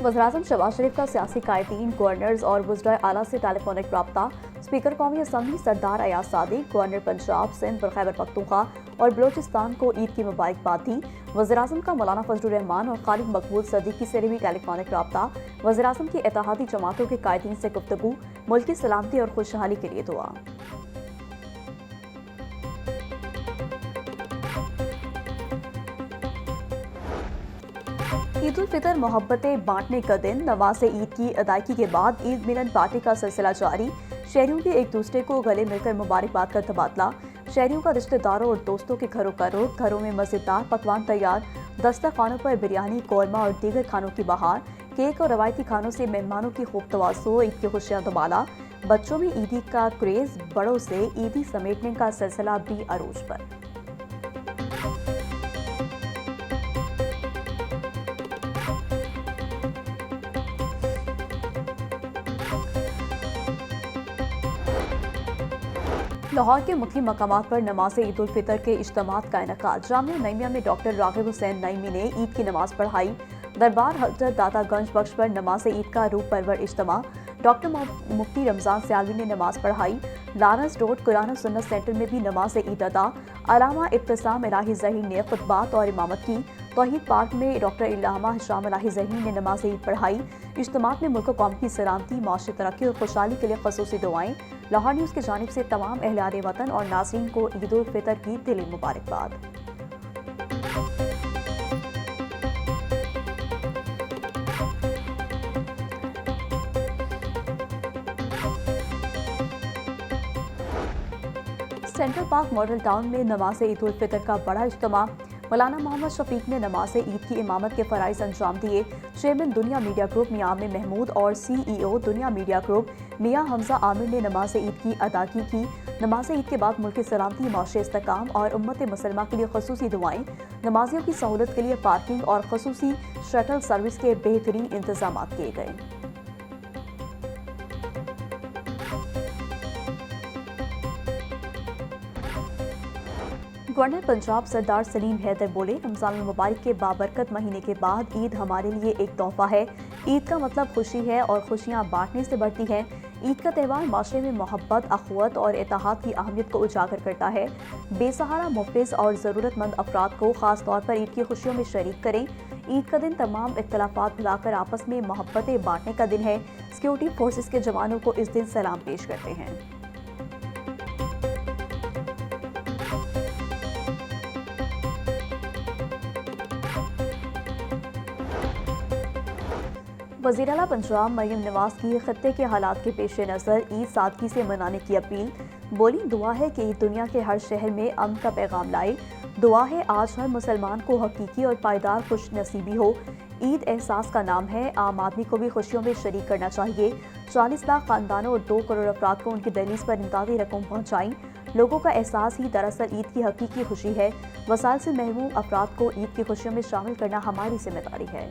वज़ीर-ए-आज़म शहबाज शरीफ का सियासी कायदीन, गवर्नर्स और वज़राए आला से टेलीफोनिक रब्ता। स्पीकर कौमी असम्बली सरदार अयाज सादिक, गवर्नर पंजाब, सिंध और खैबर पख्तूनख्वा और बलोचिस्तान को ईद की मुबारकबाद दी। वज़ीर-ए-आज़म का मौलाना फजलुर रहमान और खालिद मकबूल सदीकी से भी टेलीफोनिक रब्ता। वज़ीर-ए-आज़म की इत्तेहादी जमातों के कायदीन से गुफ्तगू, मुल्क की सलामती और खुशहाली के लिए दुआ। ईद उल फितर मोहब्बतें बांटने का दिन। नमाज ईद की अदायगी के बाद ईद मिलन पार्टी का सिलसिला जारी। शहरियों के एक दूसरे को गले मिलकर मुबारकबाद का तबादला। शहरियों का रिश्तेदारों और दोस्तों के घरों का रुख। घरों में मज़ेदार पकवान तैयार। दस्तरखानों पर बिरयानी, कौरमा और दीगर खानों की बहार। केक और रवायती खानों से मेहमानों की खूब तवाज़ो। ईद की खुशियाँ दुबाला। बच्चों में ईदी का क्रेज़, बड़ों से ईदी समेटने का सिलसिला भी अरूज पर। लाहौर के मुख्य मकामात पर नमाज ईद उल फितर के इज्तिमात का इनेकाद। जामिया नईमिया में डॉक्टर रागिब हुसैन नईमी ने ईद की नमाज पढ़ाई। दरबार हजरत दातागंज बख्श पर नमाज ईद का रूह परवर इज्तिमा। डॉक्टर मुफ्ती रमजान सियालवी ने नमाज पढ़ाई। लारंस रोड कुरान और सुन्नत सेंटर में भी नमाज ईद अदा। अलामा इब्तिसाम इलाही ज़हीर ने खुतबात और इमामत की। तौहीद पार्क में डॉक्टर इल्लामा हिशाम इलाही ज़हीर ने नमाज ईद पढ़ाई। इज्तिमात में मुल्क कौम की सलामती, माशी तरक्की और खुशहाली के लिए ख़ुसूसी दुआएं। लाहौर न्यूज़ की जानिब से तमाम अहले वतन और नाज़रीन को ईद उल फितर की दिली मुबारकबाद। सेंट्रल पार्क मॉडल टाउन में नमाज ईद उल फितर का बड़ा इज्तिमा। मौलाना मोहम्मद शफीक ने नमाज ईद की इमामत के फ़राइज़ अंजाम दिए। चेयरमैन दुनिया मीडिया ग्रुप मियां आमिर महमूद और CEO दुनिया मीडिया ग्रुप मियां हमजा आमिर ने नमाज ईद की अदायगी की। नमाज ईद के बाद मुल्क की सलामती, माशी इस्तेकाम और उम्मत मुसलमा के लिए ख़ुसूसी दुआएं। नमाजियों की सहूलत के लिए पार्किंग और ख़ुसूसी शटल सर्विस के बेहतरीन इंतजाम किए गए। गवर्नर पंजाब सरदार सलीम हैदर बोले, रमजान मुबारक के बाबरकत महीने के बाद ईद हमारे लिए एक तोहफा है। ईद का मतलब खुशी है और खुशियाँ बांटने से बढ़ती हैं। ईद का त्यौहार माशरे में मोहब्बत, अखुवत और इत्तेहाद की अहमियत को उजागर करता है। बेसहारा, मुफ्लिस और ज़रूरतमंद अफराद को ख़ास तौर पर ईद की खुशियों में शरीक करें। ईद का दिन तमाम इख्तलाफात भुलाकर आपस में मोहब्बतें बांटने का दिन है। सिक्योरिटी फोर्सेस के जवानों को इस दिन सलाम पेश करते हैं। वज़ीर आला पंजाब मरियम नवाज की खत्ते के हालात के पेश नज़र ईद सादगी से मनाने की अपील। बोली, दुआ है कि ईद दुनिया के हर शहर में अमन का पैगाम लाए। दुआ है आज हर मुसलमान को हकीकी और पायदार खुश नसीबी हो। ईद एहसास का नाम है, आम आदमी को भी खुशियों में शरीक करना चाहिए। 40 लाख खानदानों और 2 करोड़ अफराद को उनकी दहलीज पर इमदादी रकम पहुँचाई। लोगों का एहसास ही दरअसल ईद की हकीकी खुशी है। वसाइल से महरूम अफराद को ईद की खुशियों में शामिल करना हमारी जिम्मेदारी है।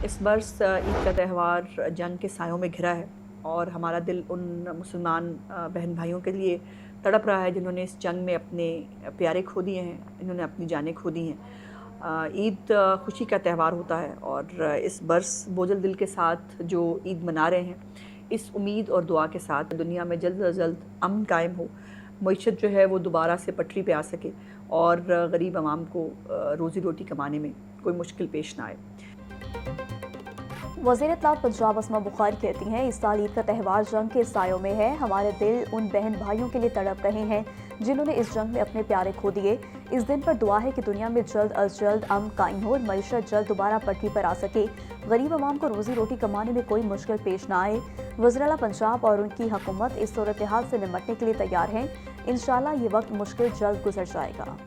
इस बरस ईद का त्यौहार जंग के सायों में घिरा है और हमारा दिल उन मुसलमान बहन भाइयों के लिए तड़प रहा है जिन्होंने इस जंग में अपने प्यारे खो दिए हैं, इन्होंने अपनी जानें खो दी हैं। ईद खुशी का त्यौहार होता है और इस बरस बोझल दिल के साथ जो ईद मना रहे हैं, इस उम्मीद और दुआ के साथ दुनिया में जल्द अज जल्द अमन कायम हो, मईशत जो है वो दोबारा से पटरी पे आ सके और गरीब आवाम को रोज़ी रोटी कमाने में कोई मुश्किल पेश ना आए। वज़ीर इत्तलात पंजाब अस्मा बुखारी कहती हैं, इस साल ईद का त्यौहार जंग के सायों में है। हमारे दिल उन बहन भाइयों के लिए तड़प रहे हैं जिन्होंने इस जंग में अपने प्यारे खो दिए। इस दिन पर दुआ है कि दुनिया में जल्द अज जल्द अमन कायम हो और मईशत जल्द दोबारा पटरी पर आ सके, गरीब आवाम को रोज़ी रोटी कमाने में कोई मुश्किल पेश ना आए। वज़ीर आला पंजाब और उनकी हुकूमत इस सूरत हाल से निपटने के लिए तैयार हैं। इंशाअल्लाह ये वक्त मुश्किल जल्द गुजर जाएगा।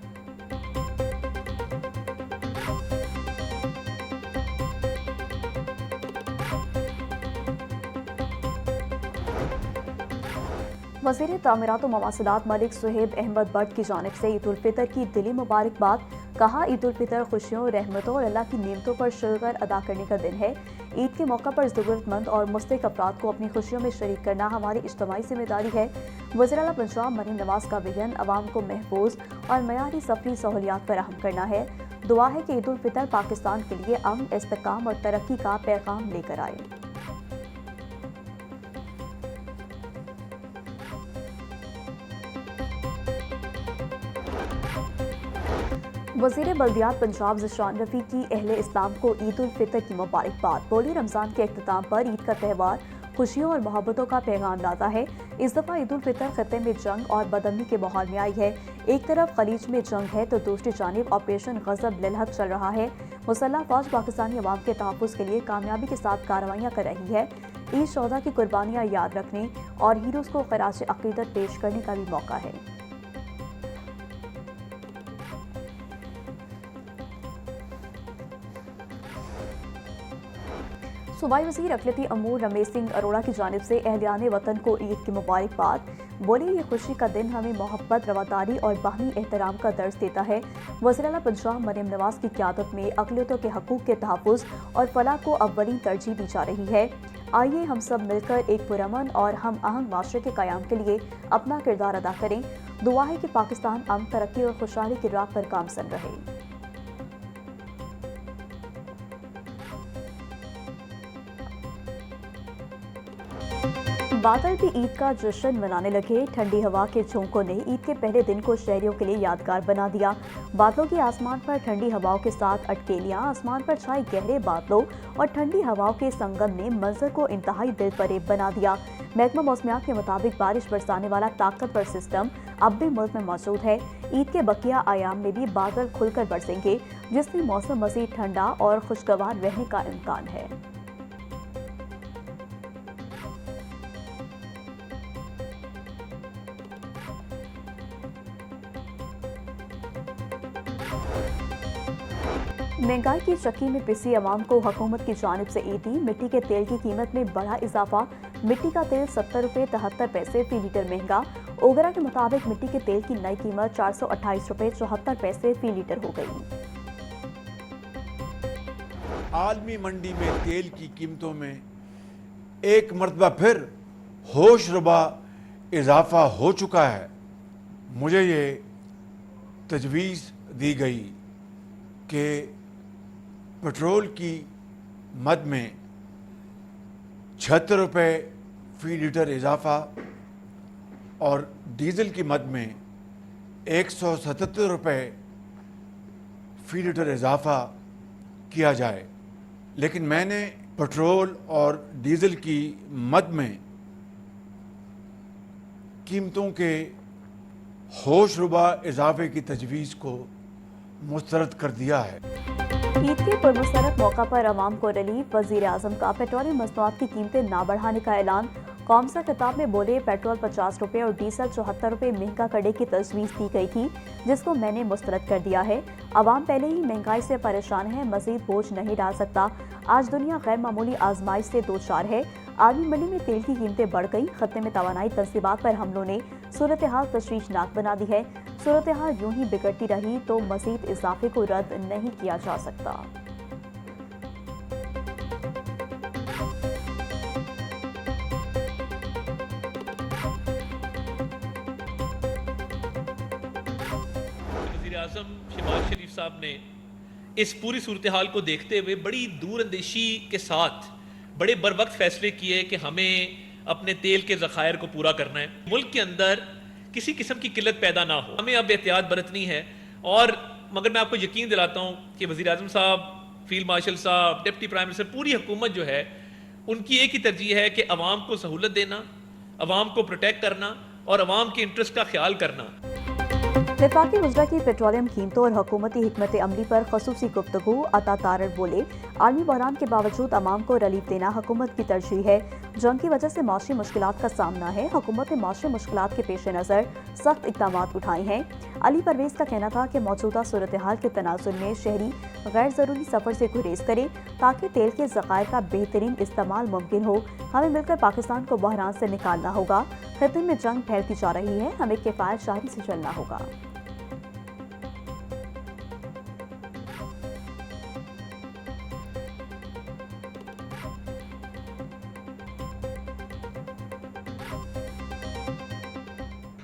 वज़ीर तामीरात व मवासिलात मलिक सुहेब अहमद बट की जानिब से ईद उल फितर की दिली मुबारकबाद। कहा, ईद उल फितर खुशियों, रहमतों और अल्लाह की नेमतों पर शुक्र अदा करने का दिन है। ईद के मौका पर ज़रूरतमंद और मुस्तहिक़ अफराद को अपनी खुशियों में शरीक करना हमारी इज्तिमाई जिम्मेदारी है। वज़ीर आला पंजाब मरीम नवाज का विजन अवाम को महफूज और मयारी सफरी सहूलियात फराहम करना है। दुआ है कि ईद उल फितर पाकिस्तान के लिए अमन, इस्तेहकाम और तरक्की का पैगाम लेकर आए। वज़ीर बल्दियात पंजाब ज़िशान रफ़ी की अहले इस्लाम को ईद उल फितर की मुबारकबाद। बोली, रमज़ान के अख्तिताम पर ईद का त्यौहार खुशियों और मोहब्बतों का पैगाम लाता है। इस दफ़ा ईद उल फितर खत्ते में जंग और बदअमनी के माहौल में आई है। एक तरफ खलीज में जंग है तो दूसरी जानिब ऑपरेशन गज़ब लिलहक चल रहा है। मुसल्लह फ़ौज पाकिस्तानी अवाम के तहफ़्फ़ुज़ के लिए कामयाबी के साथ कार्रवाइयाँ कर रही है। ईद शोहदा की कुर्बानियाँ याद रखने और हीरोज़ को ख़राज अक़ीदत पेश करने का भी मौका है। सूबाई वज़ीर अक़लियती अमूर रमेश सिंह अरोड़ा की जानिब से अहलियाने वतन को ईद की मुबारकबाद। बोले, ये खुशी का दिन हमें मोहब्बत, रवादारी और बाहमी एहतराम का दर्स देता है। वज़ीर आला पंजाब मरीम नवाज की क़यादत में अक़लियतों के हकूक़ के तहफ़्फ़ुज़ और फलाह को अव्वलीन तरजीह दी जा रही है। आइए हम सब मिलकर एक पुरअमन और हम आहंग माशरे के क़याम के लिए अपना किरदार अदा करें। दुआ है कि पाकिस्तान अमन, तरक्की और खुशहाली की राह पर गामज़न रहे। बादल भी ईद का जश्न मनाने लगे। ठंडी हवा के झोंकों ने ईद के पहले दिन को शहरियों के लिए यादगार बना दिया। बादलों की आसमान पर ठंडी हवाओं के साथ अटकेलियां, आसमान पर छाए गहरे बादलों और ठंडी हवाओं के संगम ने मंजर को इंतहाई दिलफरेब बना दिया। महकमा मौसमियात के मुताबिक बारिश बरसाने वाला ताकतवर सिस्टम अब भी मुल्क में मौजूद है। ईद के बकिया आयाम में भी बादल खुलकर बरसेंगे, जिससे मौसम मज़ीद ठंडा और खुशगवार रहने का इम्कान है। महंगाई की चक्की में पिसी अवाम को हुकूमत की जानिब से ईदी। मिट्टी के तेल की कीमत में बड़ा इजाफा। मिट्टी का तेल 70 रुपये 73 पैसे फी लीटर महंगा। ओगरा के मुताबिक मिट्टी के तेल की नई कीमत 428 रुपये 74 पैसे फी लीटर हो गई। आलमी मंडी में तेल की कीमतों में एक मरतबा फिर होशरुबा इजाफा हो चुका है। मुझे ये तजवीज़ दी गई कि पेट्रोल की मद में 76 रुपये फ़ी लीटर इजाफा और डीज़ल की मद में 177 रुपये फ़ी लीटर इजाफा किया जाए। लेकिन मैंने पेट्रोल और डीज़ल की मद में कीमतों के होशरुबा इजाफे की तजवीज़ को मुस्तरद कर दिया है। ईद के पुरमसरत मौका पर अवाम को रिलीफ। वज़ीर आज़म का पेट्रोलियम मसनूआत की कीमतें ना बढ़ाने का ऐलान। कौम से खिताब में बोले, पेट्रोल 50 रुपये और डीजल 74 रुपये महंगा करने की तजवीज़ दी गई थी, जिसको मैंने मुस्तरद कर दिया है। अवाम पहले ही महंगाई से परेशान है, मज़ीद बोझ नहीं डाल सकता। आज दुनिया गैर मामूली आजमाइश से दो चार है। आलमी मंडी में तेल की कीमतें बढ़ गई। खत्ते में तवानाई तंसीबात पर हमलों ने सूरत हाल तशवीशनाक बना दी है। सूरत हाल यूं ही बिगड़ती रही तो मज़ीद इजाफे को रद्द नहीं किया जा सकता। आज़म शहबाज शरीफ साहब ने इस पूरी सूरत हाल को देखते हुए बड़ी दूरअंदेशी के साथ बड़े बर वक्त फैसले किए कि हमें अपने तेल के ज़खायर को पूरा करना है, मुल्क के अंदर किसी किस्म की किल्लत पैदा ना हो, हमें अब एहतियात बरतनी है। और मगर मैं आपको यकीन दिलाता हूँ कि वज़ीर आज़म साहब, फील्ड मार्शल साहब, डिप्टी प्राइम मिनिस्टर, पूरी हुकूमत जो है उनकी एक ही तरजीह है कि अवाम को सहूलत देना, अवाम को प्रोटेक्ट करना और अवाम के इंटरेस्ट का ख्याल करना। वफाकी वज़रा की पेट्रोलियम कीमतों और हुकूमती हिकमत अमली पर खसूसी गुफ्तगू। अता तारड़ बोले, आलमी बहरान के बावजूद अवाम को रिलीफ देना हुकूमत की तरजीह है। जंग की वजह से माशी मुश्किलात का सामना है। हुकूमत ने माशी मुश्किलात के पेश नज़र सख्त इक़दाम उठाए हैं। अली परवेज़ का कहना था कि मौजूदा सूरत हाल के तनाजुर में शहरी गैर ज़रूरी सफ़र से गुरेज करें ताकि तेल के ज़खायर का बेहतरीन इस्तेमाल मुमकिन हो। हमें मिलकर पाकिस्तान को बहरान से निकालना होगा। खित्ते में जंग फैलती जा रही है, हमें किफ़ायत शारी से चलना होगा।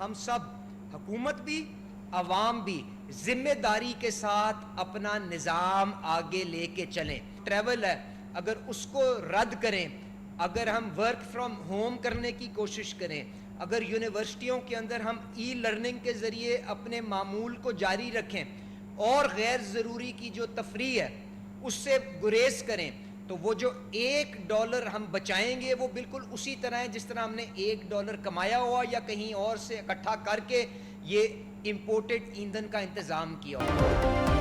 हम सब, हुकूमत भी, अवाम भी, जिम्मेदारी के साथ अपना निज़ाम आगे लेके चलें। ट्रैवल है, अगर उसको रद्द करें, अगर हम वर्क फ्रॉम होम करने की कोशिश करें, अगर यूनिवर्सिटियों के अंदर हम ई लर्निंग के ज़रिए अपने मामूल को जारी रखें और गैर ज़रूरी की जो तफरी है उससे गुरेज करें, तो वो जो $1 हम बचाएंगे वो बिल्कुल उसी तरह है जिस तरह हमने $1 कमाया हुआ या कहीं और से इकट्ठा करके ये इंपोर्टेड ईंधन का इंतज़ाम किया हुआ।